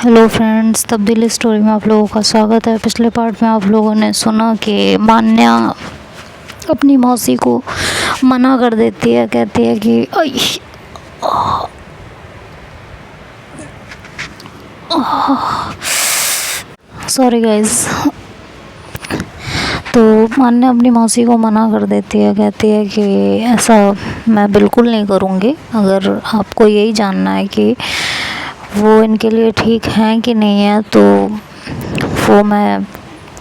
Hello friends, तब्दीली story में आप लोगों का स्वागत है। पिछले पार्ट में आप लोगों ने सुना कि मान्या अपनी मौसी को मना कर देती है, कहती है कि सॉरी गाइस। तो मान्या अपनी मौसी को मना कर देती है, कहती है कि ऐसा मैं बिल्कुल नहीं करूँगी। अगर आपको यही जानना है कि वो इनके लिए ठीक हैं कि नहीं है तो वो मैं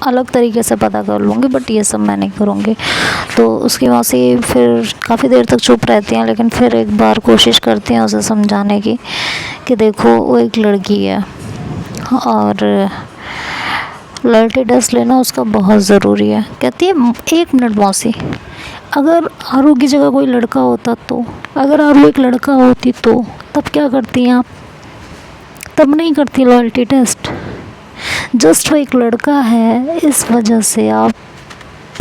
अलग तरीके से पता कर लूँगी, बट ये सब मैं नहीं करूँगी। तो उसकी मौसी फिर काफ़ी देर तक चुप रहती हैं, लेकिन फिर एक बार कोशिश करती हैं उसे समझाने की कि देखो वो एक लड़की है और लड़की टेस्ट लेना उसका बहुत ज़रूरी है। कहती है 1 मिनट मौसी, अगर आरू की जगह कोई लड़का होता तो, अगर आरू एक लड़का होती तो तब क्या करती हैं आप? तब नहीं करती लॉयल्टी टेस्ट। जस्ट वो एक लड़का है, इस वजह से आप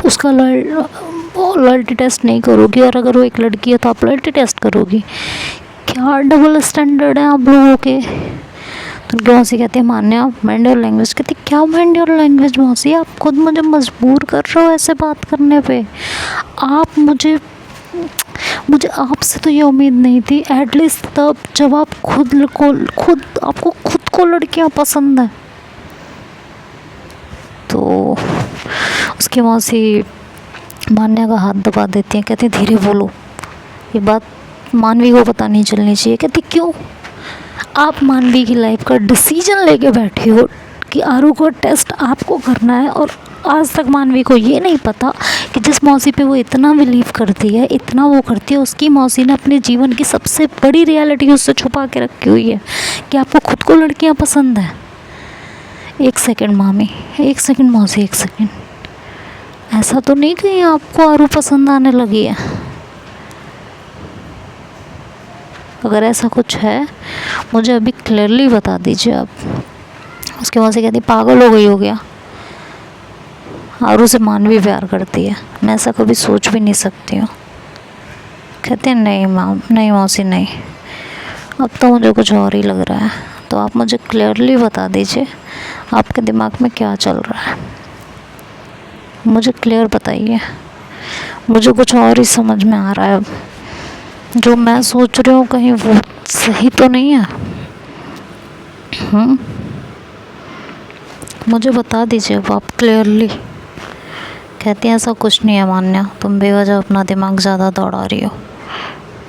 उसका लॉयल्टी टेस्ट नहीं करोगी, और अगर वो एक लड़की है तो आप लॉयल्टी टेस्ट करोगी। क्या डबल स्टैंडर्ड है आप लोगों के। तो उनकी मौसी कहती है मान्या माइंड योर लैंग्वेज। कहती क्या माइंड योर लैंग्वेज मौसी, आप खुद मुझे मजबूर कर रहे हो ऐसे बात करने पे। आप मुझे आपसे तो ये उम्मीद नहीं थी, एटलीस्ट तब जब आप आपको खुद को लड़कियां पसंद हैं। तो उसकी मौसी मान्या का हाथ दबा देती है, कहती धीरे बोलो, ये बात मानवी को पता नहीं चलनी चाहिए। कहती क्यों? आप मानवी की लाइफ का डिसीजन लेके बैठी हो कि आरू को टेस्ट आपको करना है, और आज तक मानवी को ये नहीं पता कि जिस मौसी पे वो इतना बिलीव करती है, इतना वो करती है, उसकी मौसी ने अपने जीवन की सबसे बड़ी रियलिटी उससे छुपा के रखी हुई है कि आपको खुद को लड़कियां पसंद हैं। 1 सेकंड मामी, 1 सेकंड मौसी, 1 सेकंड। ऐसा तो नहीं कहीं आपको आरू पसंद आने लगी है? अगर ऐसा कुछ है मुझे अभी क्लियरली बता दीजिए आप। उसके मौसी कहती पागल हो गई हो क्या? आरू से मानवी प्यार करती है, मैं ऐसा कभी सोच भी नहीं सकती हूँ। कहते हैं नहीं मौसी नहीं, अब तो मुझे कुछ और ही लग रहा है। तो आप मुझे क्लियरली बता दीजिए आपके दिमाग में क्या चल रहा है, मुझे क्लियर बताइए। मुझे कुछ और ही समझ में आ रहा है। जो मैं सोच रही हूँ कहीं वो सही तो नहीं है। मुझे बता दीजिए अब आप क्लियरली। कहती हैं ऐसा कुछ नहीं है मान्या, तुम बेवजह अपना दिमाग ज़्यादा दौड़ा रही हो,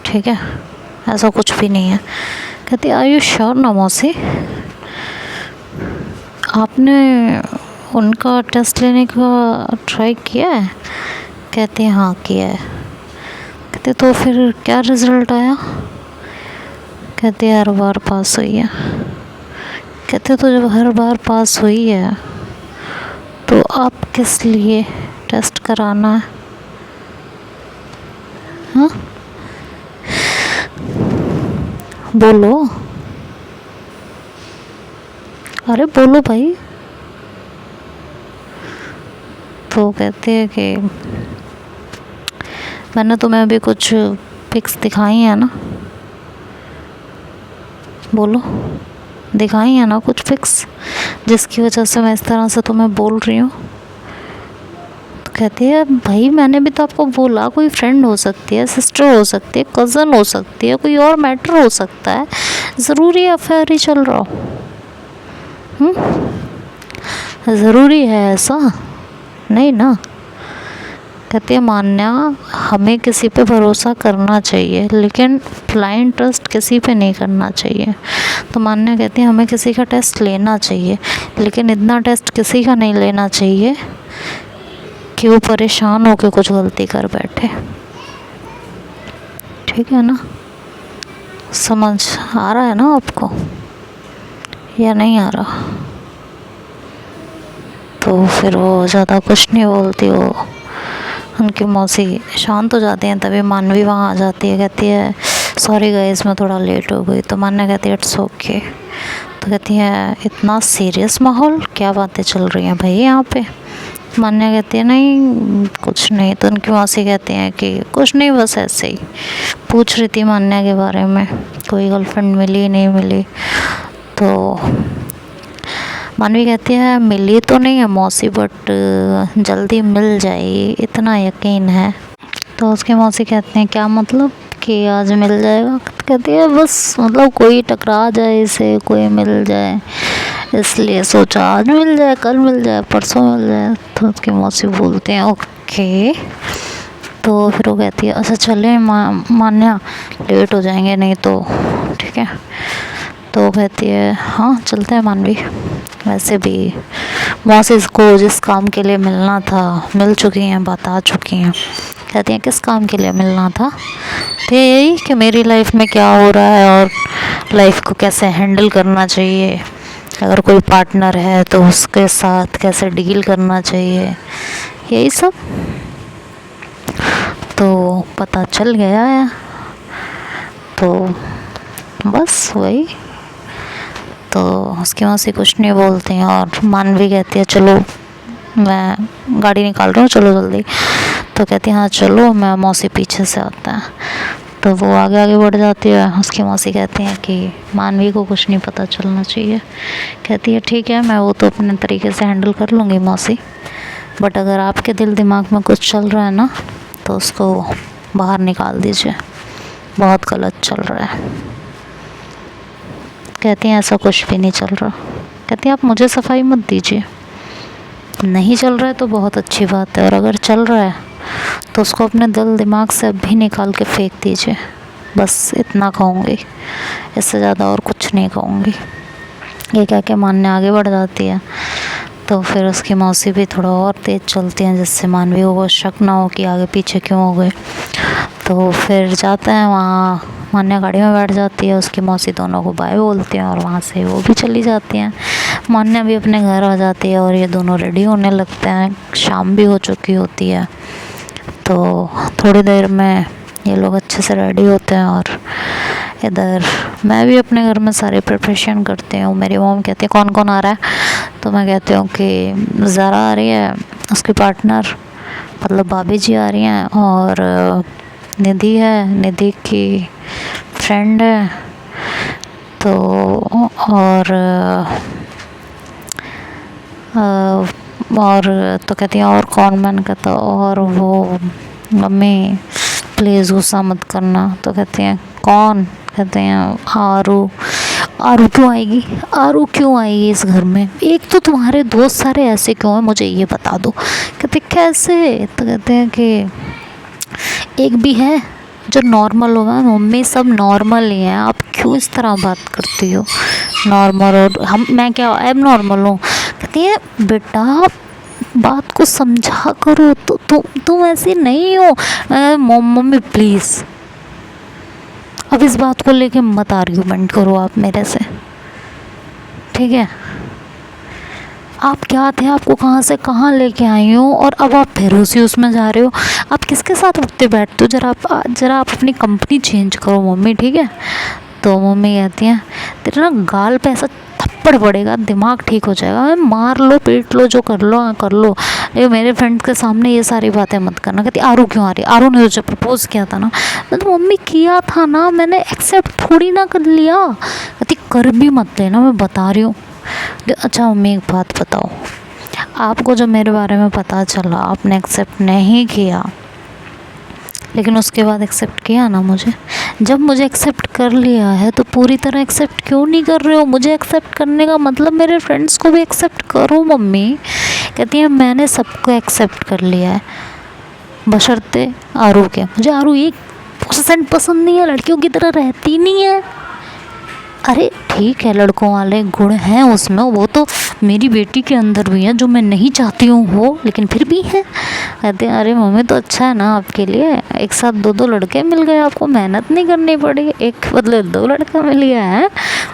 ठीक है? ऐसा कुछ भी नहीं है। कहती आर यू श्योर ना मौसी? आपने उनका टेस्ट लेने का ट्राई किया है? कहती है हाँ किया है। कहते तो फिर क्या रिज़ल्ट आया? कहती है हर बार पास हुई है। कहते तो जब हर बार पास हुई है तो आप किस लिए टेस्ट कराना है? हाँ बोलो, अरे बोलो भाई। तो कहते हैं कि मैंने तुम्हें अभी कुछ पिक्स दिखाई है ना, बोलो दिखाई है ना कुछ पिक्स, जिसकी वजह से मैं इस तरह से तुम्हें बोल रही हूँ। तो कहती है भाई मैंने भी तो आपको बोला कोई फ्रेंड हो सकती है, सिस्टर हो सकती है, कज़न हो सकती है, कोई और मैटर हो सकता है, ज़रूरी अफेयर ही चल रहा हो? ज़रूरी है ऐसा? नहीं ना। कहती है मान्या हमें किसी पे भरोसा करना चाहिए, लेकिन ब्लाइंड ट्रस्ट किसी पे नहीं करना चाहिए। तो मान्या कहती है हमें किसी का टेस्ट लेना चाहिए, लेकिन इतना टेस्ट किसी का नहीं लेना चाहिए कि वो परेशान होकर कुछ गलती कर बैठे, ठीक है ना? समझ आ रहा है ना आपको या नहीं आ रहा? तो फिर वो ज़्यादा कुछ नहीं बोलती, वो उनकी मौसी शांत हो जाती हैं। तभी मानवी वहाँ आ जाती है, कहती है सॉरी गाइस मैं थोड़ा लेट हो गई। तो मान्या कहती है इट्स ओके। तो कहती है इतना सीरियस माहौल, क्या बातें चल रही हैं भाई यहाँ पे? मान्या कहती है नहीं कुछ नहीं। तो उनकी मौसी कहती हैं कि कुछ नहीं, बस ऐसे ही पूछ रही थी मान्या के बारे में, कोई गर्लफ्रेंड मिली नहीं मिली। तो मानवी कहती है मिली तो नहीं है मौसी, बट जल्दी मिल जाएगी इतना यकीन है। तो उसकी मौसी कहते हैं क्या मतलब कि आज मिल जाएगा? कहती है बस मतलब कोई टकरा जाए इसे, कोई मिल जाए, इसलिए सोचा आज मिल जाए, कल मिल जाए, परसों मिल जाए। तो उसकी मौसी बोलते हैं ओके। तो फिर वो कहती है अच्छा चले मान्या, लेट हो जाएंगे नहीं तो, ठीक है। तो कहती है हाँ चलते हैं मानवी, वैसे भी मौसी को जिस काम के लिए मिलना था मिल चुकी हैं, बता चुकी हैं। कहती हैं किस काम के लिए मिलना था? तो यही कि मेरी लाइफ में क्या हो रहा है और लाइफ को कैसे हैंडल करना चाहिए, अगर कोई पार्टनर है तो उसके साथ कैसे डील करना चाहिए, यही सब तो पता चल गया है। तो बस वही, तो उसकी मौसी कुछ नहीं बोलती हैं और मानवी कहती है चलो मैं गाड़ी निकाल रहा हूँ, चलो जल्दी। तो कहती है हाँ चलो, मैं मौसी पीछे से आता है। तो वो आगे आगे बढ़ जाती है। उसकी मौसी कहती हैं कि मानवी को कुछ नहीं पता चलना चाहिए। कहती है ठीक है, मैं वो तो अपने तरीके से हैंडल कर लूँगी मौसी, बट अगर आपके दिल दिमाग में कुछ चल रहा है ना तो उसको बाहर निकाल दीजिए, बहुत गलत चल रहा है। कहती हैं ऐसा कुछ भी नहीं चल रहा। कहती हैं आप मुझे सफाई मत दीजिए, नहीं चल रहा है तो बहुत अच्छी बात है, और अगर चल रहा है तो उसको अपने दिल दिमाग से अभी निकाल के फेंक दीजिए, बस इतना कहूँगी, इससे ज़्यादा और कुछ नहीं कहूँगी। ये कह के मानने आगे बढ़ जाती है। तो फिर उसकी मौसी भी थोड़ा और तेज़ चलती हैं जिससे मानवी को शक ना हो कि आगे पीछे क्यों हो गए। तो फिर जाते हैं वहाँ, मान्या गाड़ी में बैठ जाती है, उसकी मौसी दोनों को बाय बोलती हैं और वहाँ से वो भी चली जाती हैं। मान्या भी अपने घर आ जाती है और ये दोनों रेडी होने लगते हैं। शाम भी हो चुकी होती है। तो थोड़ी देर में ये लोग अच्छे से रेडी होते हैं और इधर मैं भी अपने घर में सारे प्रिपरेशन करती हूँ। मेरी मॉम कहती है कौन कौन आ रहा है? तो मैं कहती हूँ कि ज़रा आ रही है, उसकी पार्टनर मतलब भाभी जी आ रही हैं, और निधि है, निधि की फ्रेंड है, तो और तो कहती है और कौन? मैंने कहता और वो मम्मी प्लीज़ गुस्सा मत करना। तो कहती हैं कौन? कहते हैं आरू। आरू क्यों आएगी? आरू क्यों आएगी इस घर में? एक तो तुम्हारे दोस्त सारे ऐसे क्यों हैं, मुझे ये बता दो। कहते कैसे? तो कहते हैं कि एक भी है जो नॉर्मल होगा। मम्मी सब नॉर्मल ही हैं, आप क्यों इस तरह बात करती हो? नॉर्मल और हम, मैं क्या एब नॉर्मल हूँ? कहती है बेटा बात को समझा करो, तो तुम ऐसी नहीं हो। मम्मी प्लीज़ अब इस बात को लेके मत आर्ग्यूमेंट करो आप मेरे से, ठीक है? आप क्या थे, आपको कहाँ से कहाँ लेके आई हो, और अब आप फिर उसी उसमें जा रहे हो। आप किसके साथ उठते बैठते हो? जरा आप अपनी कंपनी चेंज करो मम्मी, ठीक है? तो मम्मी कहती हैं तेरे ना गाल पे ऐसा थप्पड़ पड़ेगा, दिमाग ठीक हो जाएगा, मार लो पीट लो जो कर लो कर लो, ये मेरे फ्रेंड्स के सामने ये सारी बातें मत करना। कहती आरू क्यों आ रही? आरू ने तुझे प्रपोज किया था ना? तो मम्मी किया था ना, मैंने एक्सेप्ट थोड़ी ना कर लिया। कहती कर भी मत लेना, मैं बता रही हूँ। अच्छा मम्मी एक बात बताओ, आपको जब मेरे बारे में पता चला आपने एक्सेप्ट नहीं किया, लेकिन उसके बाद एक्सेप्ट किया ना मुझे। जब मुझे एक्सेप्ट कर लिया है तो पूरी तरह एक्सेप्ट क्यों नहीं कर रहे हो? मुझे एक्सेप्ट करने का मतलब मेरे फ्रेंड्स को भी एक्सेप्ट करो मम्मी। कहती है मैंने सबको एक्सेप्ट कर लिया है बशर्ते आरू के। मुझे आरू 1% पसंद नहीं है, लड़कियों की तरह रहती नहीं है। अरे ठीक है लड़कों वाले गुण हैं उसमें, वो तो मेरी बेटी के अंदर भी है जो मैं नहीं चाहती हूँ हो, लेकिन फिर भी है। कहते हैं अरे मम्मी तो अच्छा है ना आपके लिए, एक साथ दो लड़के मिल गए, आपको मेहनत नहीं करनी पड़ी, एक बदले 2 लड़का मिल गया है।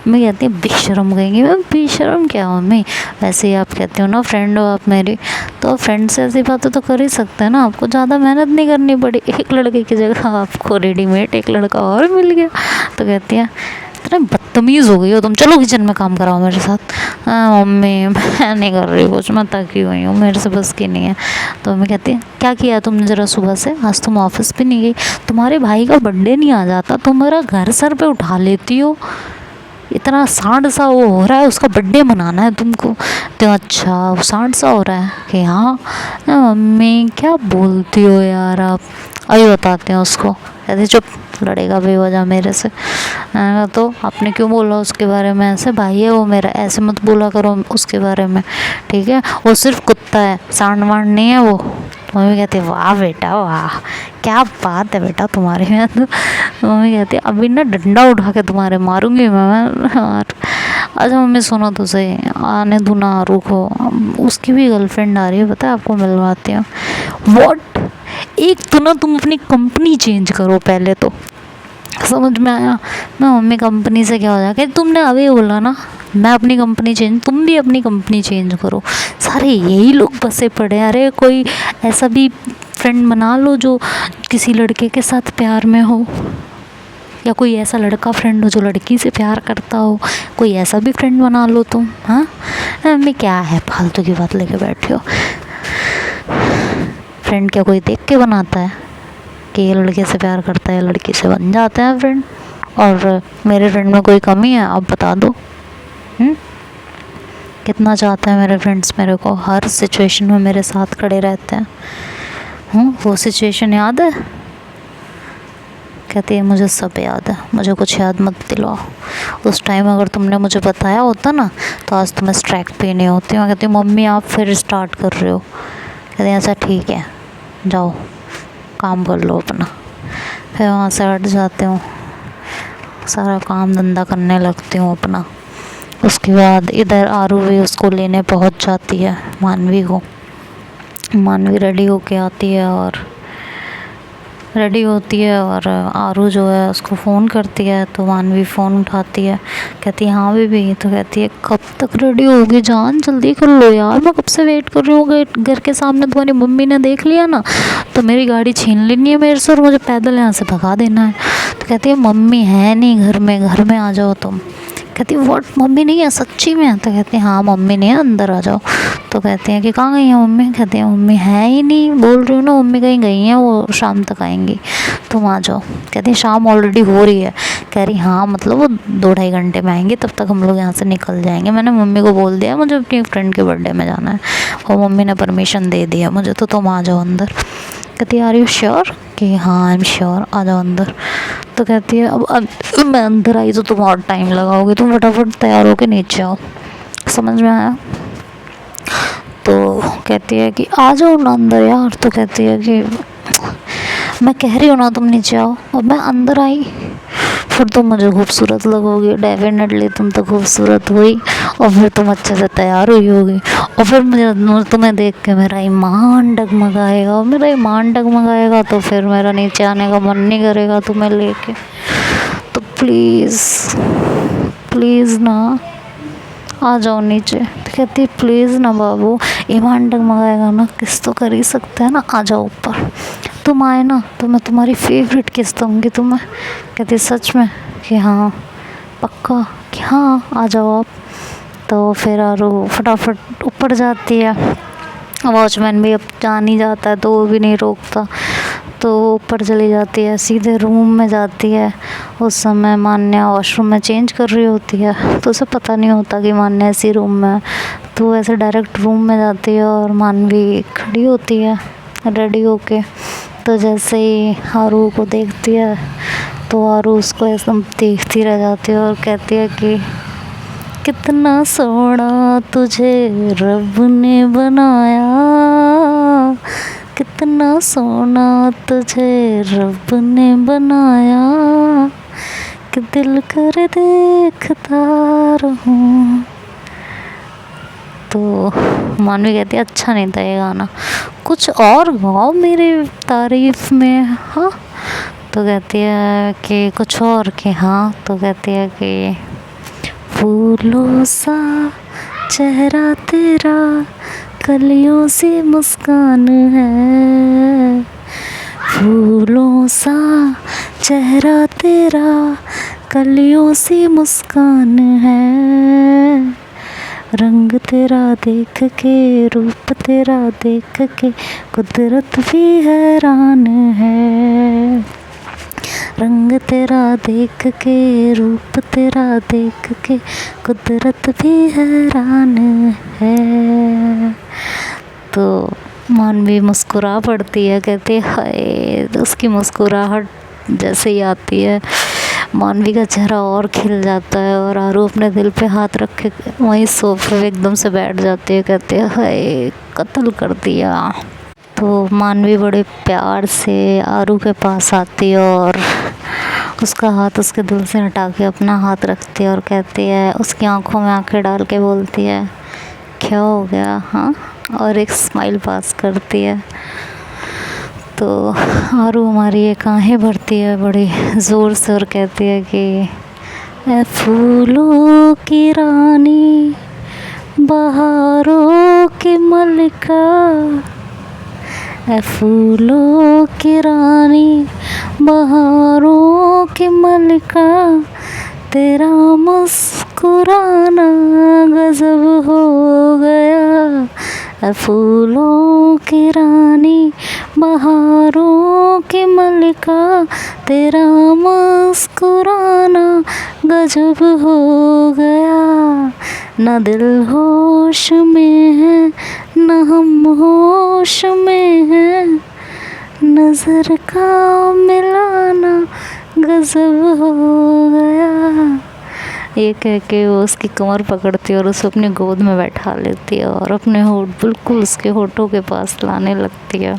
मैं कहती हूँ बेशरम कहेंगी। मैं बेशरम क्या मम्मी, वैसे ही आप कहते हो ना फ्रेंड हो आप मेरी, तो फ्रेंड से ऐसी बातें तो कर ही सकते हैं ना, आपको ज़्यादा मेहनत नहीं करनी पड़ी, एक लड़के की जगह आपको रेडीमेड एक लड़का और मिल गया। तो कहती हैं इतना बदतमीज़ हो गई हो तुम, चलो किचन में काम कराओ मेरे साथ। हाँ मम्मी मैं नहीं कर रही कुछ, मैं थकी हुई हूँ, मेरे से बस की नहीं है। तो मम्मी कहती है क्या किया तुमने ज़रा सुबह से? आज तुम ऑफिस भी नहीं गई, तुम्हारे भाई का बर्थडे नहीं आ जाता, तुम मेरा घर सर पे उठा लेती हो। इतना सांड सा वो हो रहा है, उसका बर्थडे मनाना है तुमको। तो अच्छा सांड सा हो रहा है कि हाँ मम्मी क्या बोलती हो यार आप, अभी बताते हैं उसको। कहते चुप, लड़ेगा बेवजह मेरे से। तो आपने क्यों बोला उसके बारे में ऐसे, भाई है वो मेरा, ऐसे मत बोला करो उसके बारे में, ठीक है। वो सिर्फ कुत्ता है, सांड वांड नहीं है वो। मम्मी कहती है वाह बेटा वाह, क्या बात है बेटा तुम्हारे में। तो मम्मी कहती है अभी ना डंडा उठा के तुम्हारे मारूंगी मैं। और अच्छा मम्मी सुनो तो सही, आने दो ना आरू को, उसकी भी गर्लफ्रेंड आ रही है पता है, आपको मिलवाती हूँ। व्हाट, एक तो ना तुम अपनी कंपनी चेंज करो पहले तो, समझ में आया। मैं मम्मी कंपनी से क्या हो जाएगा, तुमने अभी बोला ना मैं अपनी कंपनी चेंज, तुम भी अपनी कंपनी चेंज करो। सारे यही लोग बसे पड़े हैं। अरे कोई ऐसा भी फ्रेंड बना लो जो किसी लड़के के साथ प्यार में हो, या कोई ऐसा लड़का फ्रेंड हो जो लड़की से प्यार करता हो, कोई ऐसा भी फ्रेंड बना लो तुम। हाँ मम्मी क्या है फालतू की बात लेके बैठे हो। फ्रेंड क्या कोई देख के बनाता है कि ये लड़के से प्यार करता है, लड़की से बन जाते हैं फ्रेंड। और मेरे फ्रेंड में कोई कमी है आप बता दो। कितना चाहते हैं मेरे फ्रेंड्स मेरे को, हर सिचुएशन में मेरे साथ खड़े रहते हैं। वो सिचुएशन याद है, कहती है मुझे सब याद है, मुझे कुछ याद मत दिलाओ। उस टाइम अगर तुमने मुझे बताया होता ना तो आज तुम्हें स्ट्राइक पे नहीं होती। मैं कहती हूँ मम्मी आप फिर स्टार्ट कर रहे हो। कहती है ऐसा ठीक है जाओ काम कर लो अपना। फिर वहाँ से हट जाती हूँ, सारा काम धंधा करने लगती हूँ अपना। उसके बाद इधर आरू भी उसको लेने पहुँच जाती है मानवी को। मानवी रेडी होके आती है और रेडी होती है और आरू जो है उसको फ़ोन करती है। तो मानवी फ़ोन उठाती है, कहती है हाँ बेबी। तो कहती है कब तक रेडी होगी जान, जल्दी कर लो यार, मैं कब से वेट कर रही हूँ घर के सामने। तुम्हारी मम्मी ने देख लिया ना तो मेरी गाड़ी छीन लेनी है मेरे से और मुझे पैदल यहाँ से भगा देना है। तो कहती है मम्मी है नहीं घर में आ जाओ तुम। कहती है व्हाट, मम्मी नहीं है सच्ची में। तो कहती है हाँ मम्मी नहीं है, अंदर आ जाओ। तो कहती हैं कि कहाँ गई हैं मम्मी। कहती हैं मम्मी है ही नहीं, बोल रही हूँ ना मम्मी कहीं गई हैं, वो शाम तक आएंगी, तुम आ जाओ। कहती है शाम ऑलरेडी हो रही है। कह रही हाँ मतलब वो 2-2.5 घंटे में आएंगे, तब तक हम लोग यहाँ से निकल जाएंगे। मैंने मम्मी को बोल दिया मुझे अपनी फ्रेंड के बर्थडे में जाना है और मम्मी ने परमिशन दे दिया मुझे, तो तुम आ जाओ अंदर। कहती है आर यू श्योर, कि हाँ आई एम श्योर, आ जाओ अंदर। तो कहती है अब मैं अंदर आई तो तुम और टाइम लगाओगे, तुम फटाफट तैयार होके नीचे आओ। समझ में आया। तो कहती है कि आ जाओ ना अंदर यार। तो कहती है कि मैं कह रही हूँ ना तुम नीचे आओ। और मैं अंदर आई, फिर तुम मुझे खूबसूरत लगोगी, डेफिनेटली तुम तो खूबसूरत हुई और फिर तुम अच्छे से तैयार हुई होगी और फिर मुझे तुम्हें देख के मेरा ईमान डगमगाएगा और मेरा ईमान डगमगाएगा तो फिर मेरा नीचे आने का मन नहीं करेगा तुम्हें लेके। तो प्लीज़ ना आ जाओ नीचे। तो कहती है प्लीज़ ना बाबू, ईमान डगमगाएगा ना, किस तो कर ही सकते हैं ना, आ जाओ ऊपर। तुम आए ना तो मैं तुम्हारी फेवरेट किस दूँगी तुम्हें। कहती सच में, कि हाँ पक्का, कि हाँ आ जाओ आप। तो फिर आरू फटाफट ऊपर जाती है। वॉचमैन भी अब जान ही जाता है तो वो भी नहीं रोकता, तो ऊपर चली जाती है, सीधे रूम में जाती है। उस समय मान्या वॉशरूम में चेंज कर रही होती है तो उसे पता नहीं होता कि मान्या इसी रूम में है। तो ऐसे डायरेक्ट रूम में जाती है और मानवी खड़ी होती है रेडी होके। तो जैसे ही आरू को देखती है तो आरू उसको एकदम देखती रह जाती है और कहती है कि कितना सोना तुझे रब ने बनाया, कितना सोना तुझे रब ने बनाया, कि दिल कर देखता रहूं। तो मानवी कहती है अच्छा नहीं था ये गाना, कुछ और गाओ मेरी तारीफ में। हाँ तो कहती है कि कुछ और, कि हाँ। तो कहती है कि फूलों सा चेहरा तेरा, कलियों सी मुस्कान है, फूलों सा चेहरा तेरा, कलियों सी मुस्कान है, रंग तेरा देख के, रूप तेरा देख के, कुदरत भी हैरान है, रंग तेरा देख के, रूप तेरा देख के कुदरत भी हैरान है। तो मानवी मुस्कुरा पड़ती है, कहते हाय। उसकी मुस्कुराहट जैसे ही आती है मानवी का चेहरा और खिल जाता है, और आरू अपने दिल पे हाथ रख के वहीं सोफे पे एकदम से बैठ जाती है, कहते हैं हाय कत्ल कर दिया। तो मानवी बड़े प्यार से आरू के पास आती है और उसका हाथ उसके दिल से हटा के अपना हाथ रखती है और कहती है, उसकी आंखों में आंखें डाल के बोलती है क्या हो गया हाँ, और एक स्माइल पास करती है। तो आरू हमारी एक आहें भरती है बड़ी ज़ोर से और कहती है कि ए फूलों की रानी, बहारों की मलिका, ए फूलों की रानी, बहारों की मलिका, तेरा मुस्कुराना गजब हो गया। फूलों की रानी, बहारों की मलिका, तेरा मुस्कुराना गजब हो गया। न दिल होश में है न हम होश में है, नजर का मिलाना गजब हो गया। ये कह के वो उसकी कमर पकड़ती है और उसे अपनी गोद में बैठा लेती है और अपने होठ बिल्कुल उसके होठों के पास लाने लगती है।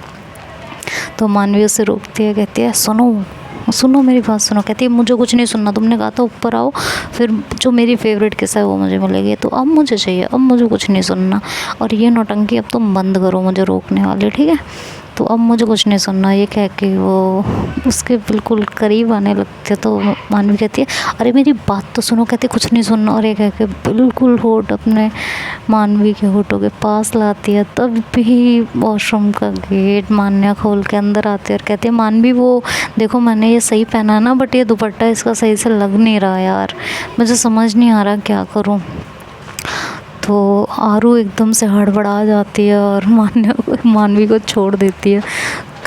तो मानवी उसे रोकती है, कहती है सुनो सुनो मेरी बात सुनो। कहती है मुझे कुछ नहीं सुनना, तुमने कहा था ऊपर आओ फिर जो मेरी फेवरेट किस है वो मुझे मिलेगी, तो अब मुझे चाहिए, अब मुझे कुछ नहीं सुनना, और ये नौटंकी अब तुम बंद करो मुझे रोकने वाले, ठीक है। तो अब मुझे कुछ नहीं सुनना, ये कह के वो उसके बिल्कुल करीब आने लगते। तो मानवी कहती है अरे मेरी बात तो सुनो, कहती कुछ नहीं सुनना, और ये कह के बिल्कुल होठ अपने मानवी के होठों के पास लाती है। तब भी वॉशरूम का गेट मान्या खोल के अंदर आती है और कहती है मानवी वो देखो मैंने ये सही पहना है ना, बट ये दुपट्टा इसका सही से लग नहीं रहा यार, मुझे समझ नहीं आ रहा क्या करूँ। तो आरू एकदम से हड़बड़ा जाती है और मानवी को छोड़ देती है।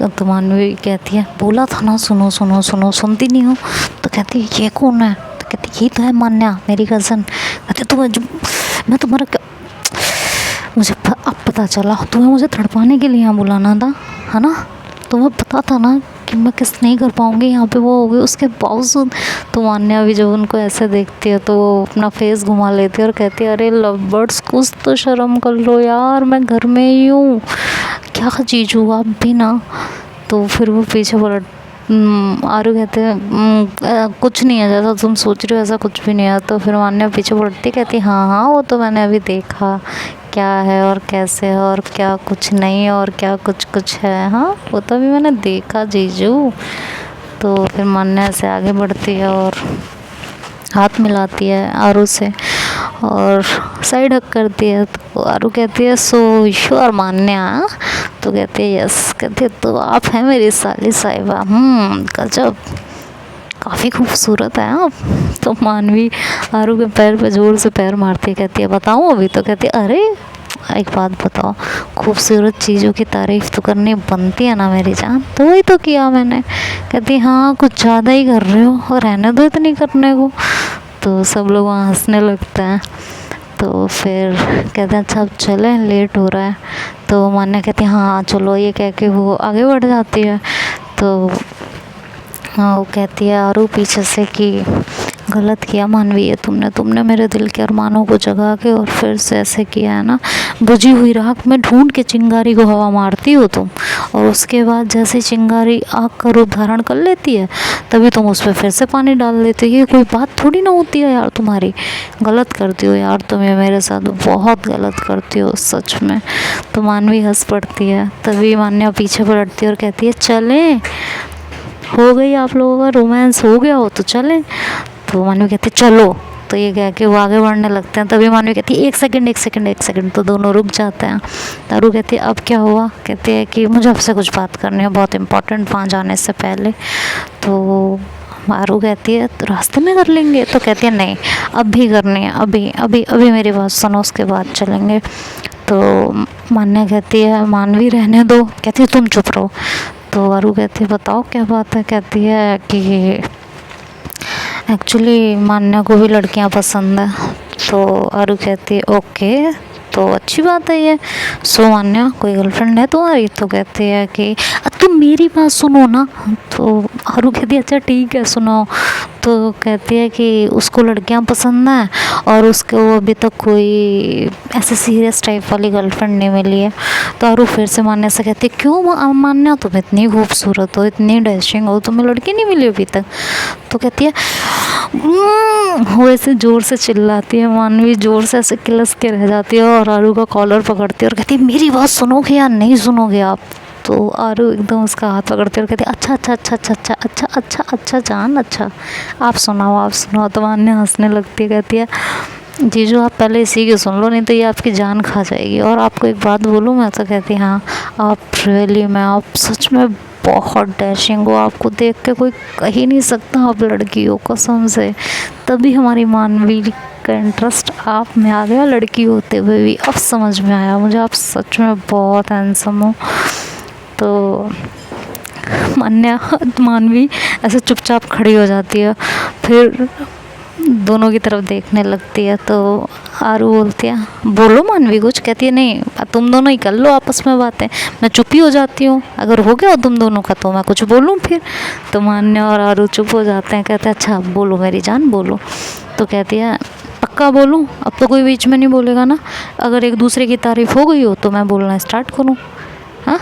तो मानवी कहती है बोला था ना सुनो सुनो सुनो, सुनती नहीं हो। तो कहती है ये कौन है, तो कहती ये तो है मान्या मेरी कज़न। कहती मैं तुम्हारा क्या, मुझे अब पता चला तुम्हें मुझे तड़पाने के लिए यहाँ बुलाना था है ना, तुम्हें पता था ना कि मैं किस नहीं कर पाऊँगी यहाँ पे वो होगी, उसके बावजूद। तो मान्या भी जब उनको ऐसे देखती है तो वो अपना फेस घुमा लेती है और कहती है अरे लव बर्ड्स कुछ तो शर्म कर लो यार, मैं घर में ही हूँ, क्या जीजू आप भी ना। तो फिर वो पीछे पलट आरू कहते हैं कुछ नहीं है जैसा तुम सोच रहे हो, ऐसा कुछ भी नहीं है। तो फिर मान्या पीछे पलटती कहती हाँ हाँ वो तो मैंने अभी देखा क्या है और कैसे है और क्या कुछ नहीं और क्या कुछ कुछ है, हाँ वो तो अभी मैंने देखा जीजू। तो फिर मान्या से आगे बढ़ती है और हाथ मिलाती है आरू से और साइड हक करती है। तो आरू कहती है सो यू आर मान्या, तो कहती है यस। कहती है तो आप हैं मेरी साली साहिबा, गजब काफ़ी खूबसूरत है आप। तो मानवी आरू के पैर पे जोर से पैर मारती कहती है बताऊँ अभी, तो कहती है अरे एक बात बताओ, खूबसूरत चीज़ों की तारीफ़ तो करनी बनती है ना मेरी जान, तो वही तो किया मैंने। कहती हाँ कुछ ज़्यादा ही कर रहे हो और रहने दो इतनी करने को। तो सब लोग वहाँ हंसने लगते हैं। तो फिर कहते हैं अच्छा अब चलें लेट हो रहा है। तो मान्या कहती है हाँ चलो, ये कह के वो आगे बढ़ जाती है। तो हाँ वो कहती है आरू पीछे से कि गलत किया मानवी है तुमने मेरे दिल के अरमानों को जगा के और फिर से ऐसे किया है ना, बुझी हुई राख में ढूंढ के चिंगारी को हवा मारती हो तुम, और उसके बाद जैसे चिंगारी आग का रूप धारण कर लेती है तभी तुम उस पर फिर से पानी डाल देती हो। ये कोई बात थोड़ी ना होती है यार तुम्हारी, गलत करती हो यार तुम, ये मेरे साथ बहुत गलत करती हो सच में। तो मानवी हंस पड़ती है। तभी मान्या पीछे पलटती है और कहती है चलें, हो गई आप लोगों का रोमांस हो गया हो तो चलें। तो मानवी कहती है चलो। तो ये कह के वो आगे बढ़ने लगते हैं। तभी मानवी कहती है एक सेकंड। तो दोनों रुक जाते हैं। तारू कहती है अब क्या हुआ। कहती है कि मुझे आपसे कुछ बात करनी है बहुत इम्पोर्टेंट, वहाँ जाने से पहले। तो आरू कहती है तो रास्ते में कर लेंगे। तो कहती है नहीं अब भी करनी है, अभी मेरी बात सुनो उसके बाद चलेंगे। तो मान्या कहती है मानवी रहने दो। कहती है तुम चुप रहो। तो आरू कहती है बताओ क्या बात है। कहती है कि एक्चुअली मान्या को भी लड़कियां पसंद है। तो आरू कहती है ओके, तो अच्छी बात है ये। सो मान्या कोई गर्लफ्रेंड है तुम्हारी? तो कहती है कि तुम मेरी बात सुनो ना। तो आरू कहती है अच्छा ठीक है सुनाओ। तो कहती है कि उसको लड़कियां पसंद हैं और उसको अभी तक कोई ऐसे सीरियस टाइप वाली गर्लफ्रेंड नहीं मिली है। तो आरू फिर से मान्या से कहती है क्यों मान्या, तुम इतनी खूबसूरत हो, इतनी डैशिंग हो, तुम्हें लड़की नहीं मिली अभी तक? तो कहती है वो ऐसे ज़ोर से चिल्लाती है। मानवी ज़ोर से ऐसे किलस के रह जाती है और आरू का कॉलर पकड़ती है और कहती है मेरी बात सुनोगे या नहीं सुनोगे आप? तो आरू एकदम उसका हाथ पकड़ती है और कहती है अच्छा अच्छा अच्छा अच्छा अच्छा अच्छा अच्छा अच्छा जान अच्छा, आप सुनाओ आप सुनाओ। तो मान्या हंसने लगती है, कहती है जीजू आप पहले इसी की सुन लो, नहीं तो ये आपकी जान खा जाएगी। और आपको एक बात बोलूँ मैं? तो कहती हाँ आप रियली में आप सच में बहुत डैशिंग हो, आपको देख के कोई कह ही नहीं सकता आप लड़की हो कसम से। तभी हमारी मानवी का इंटरेस्ट आप में आ गया, लड़की होते हुए भी अब समझ में आया मुझे आप सच में बहुत हैंडसम हो। तो मानवी ऐसे चुपचाप खड़ी हो जाती है, फिर दोनों की तरफ देखने लगती है। तो आरू बोलती है बोलो मानवी कुछ। कहती है नहीं तुम दोनों ही कर लो आपस में बातें, मैं चुप ही हो जाती हूँ, अगर हो गया तुम दोनों का तो मैं कुछ बोलूँ फिर। तो मान्या और आरू चुप हो जाते हैं। कहते हैं अच्छा बोलो मेरी जान बोलो। तो कहती है पक्का बोलूँ? अब तो कोई बीच में नहीं बोलेगा ना, अगर एक दूसरे की तारीफ़ हो गई हो तो मैं बोलना स्टार्ट करूँ? हाँ।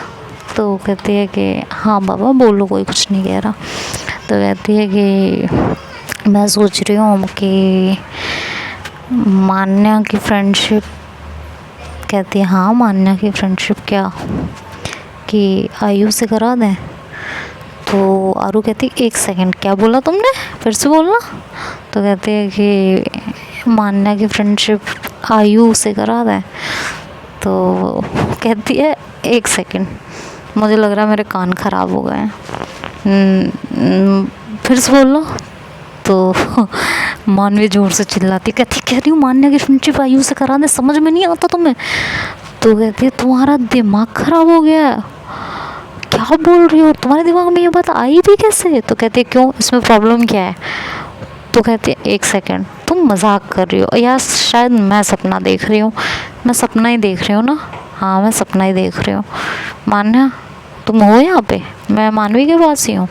तो कहती है कि हाँ बाबा बोलो कोई कुछ नहीं कह रहा। तो कहती है कि मैं सोच रही हूँ कि मान्या की फ्रेंडशिप। कहती है हाँ मान्या की फ्रेंडशिप क्या कि आयु से करा दें? तो आरू कहती है एक सेकंड क्या बोला तुमने, फिर से बोलना। तो कहती है कि मान्या की फ्रेंडशिप आयु से करा दें? तो कहती है एक सेकंड मुझे लग रहा है मेरे कान ख़राब हो गए हैं, फिर से बोल लो। तो मानवी जोर से चिल्लाती, कहती कह रही हूँ मान्या की फ्रेंडशिप आयु से करा दे, समझ में नहीं आता तुम्हें? तो कहती है तुम्हारा दिमाग ख़राब हो गया है, क्या बोल रही हो, तुम्हारे दिमाग में ये बात आई भी कैसे? तो कहती है क्यों, इसमें प्रॉब्लम क्या है? तो कहती है एक सेकंड तुम मजाक कर रही हो या शायद मैं सपना देख रही हूँ? मैं सपना ही देख रही हूँ ना? हाँ मैं सपना ही देख रही हूँ। मान्या तुम हो यहाँ पे? मैं मानवी के पास ही हूँ।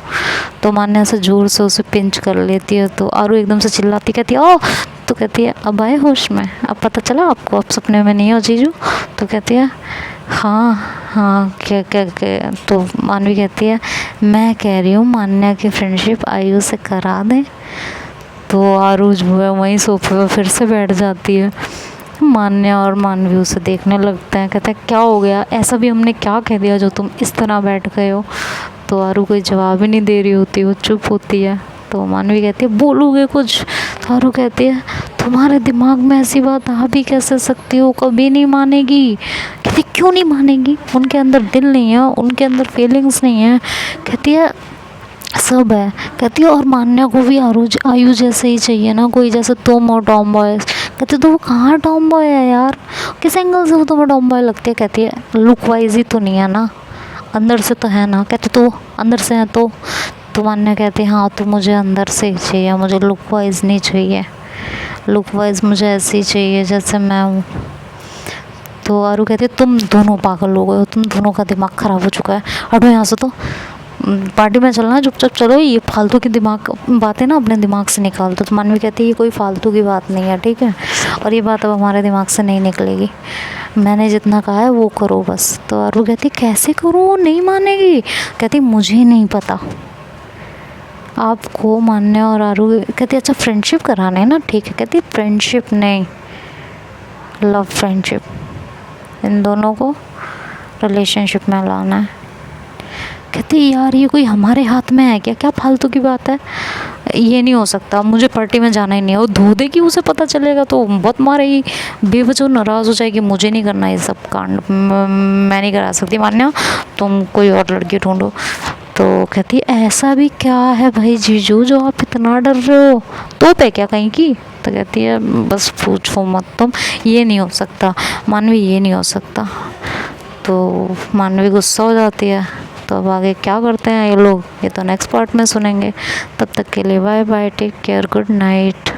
तो मान्या से जोर से उसे पिंच कर लेती है। तो आरू एकदम से चिल्लाती, कहती है ओह। तो कहती है अब आए होश में, अब पता चला आपको, अब सपने में नहीं हो जीजू? तो कहती है हाँ हाँ क्या क्या क्या। तो मानवी कहती है मैं कह रही हूँ मान्या की फ्रेंडशिप आयु से करा दें। तो आरू जो है वहीं सोफे पर फिर से बैठ जाती है। मान्या और मानवी उसे देखने लगते हैं, कहते हैं क्या हो गया, ऐसा भी हमने क्या कह दिया जो तुम इस तरह बैठ गए हो? तो आरू कोई जवाब ही नहीं दे रही होती, वो चुप होती है। तो मानवी कहती है बोलोगे कुछ? तो आरू कहती है तुम्हारे दिमाग में ऐसी बात आ भी कैसे सकती हो, कभी नहीं मानेगी। कहती क्यों नहीं मानेगी, उनके अंदर दिल नहीं है, उनके अंदर फीलिंग्स नहीं है। कहती है सब है। कहती है और मान्या को भी आयु जैसे ही चाहिए ना कोई, जैसे तुम हो टॉम बॉय। कहती तो वो कहाँ टॉम बॉय है यार, किस एंगल से वो तुम्हें टॉम बॉय लगती है? कहती है लुक वाइज ही तो नहीं है ना, अंदर से तो है ना। कहती तो अंदर से है तो मान्या कहती है हाँ तो मुझे अंदर से ही चाहिए, मुझे लुक वाइज नहीं चाहिए, लुक वाइज मुझे ऐसे ही चाहिए जैसे मैं हूँ। तो आरू कहती है तुम दोनों पागल हो गए हो, तुम दोनों का दिमाग ख़राब हो चुका है, हटो यहाँ से। तो पार्टी में चलना है चुपचाप चलो, ये फालतू की दिमाग बातें ना अपने दिमाग से निकाल दो। तो मानवी कहती है ये कोई फालतू की बात नहीं है ठीक है, और ये बात अब हमारे दिमाग से नहीं निकलेगी, मैंने जितना कहा है वो करो बस। तो आरू कहती कैसे करूँ, वो नहीं मानेगी। कहती मुझे नहीं पता, आपको मान्य और आरू। कहती अच्छा फ्रेंडशिप कराना है ना, ठीक है। कहती फ्रेंडशिप नहीं लव फ्रेंडशिप, इन दोनों को रिलेशनशिप में लाना है। कहती यार ये कोई हमारे हाथ में है क्या, क्या फालतू की बात है, ये नहीं हो सकता, मुझे पार्टी में जाना ही नहीं है। वो धो देगी, उसे पता चलेगा तो बहुत मारेगी, बेवजह नाराज़ हो जाएगी, मुझे नहीं करना ये सब कांड, मैं नहीं करा सकती मान्या, तुम कोई और लड़की ढूंढो। तो कहती ऐसा भी क्या है भाई जीजू जो आप इतना डर रहे हो, तो पे क्या कहीं की? तो कहती है बस पूछो मत तुम, ये नहीं हो सकता मानवी, ये नहीं हो सकता। तो मानवी गुस्सा हो जाती है, तो अब आगे क्या करते हैं ये लोग, ये तो नेक्स्ट पार्ट में सुनेंगे। तब तक के लिए bye bye, take care, good night.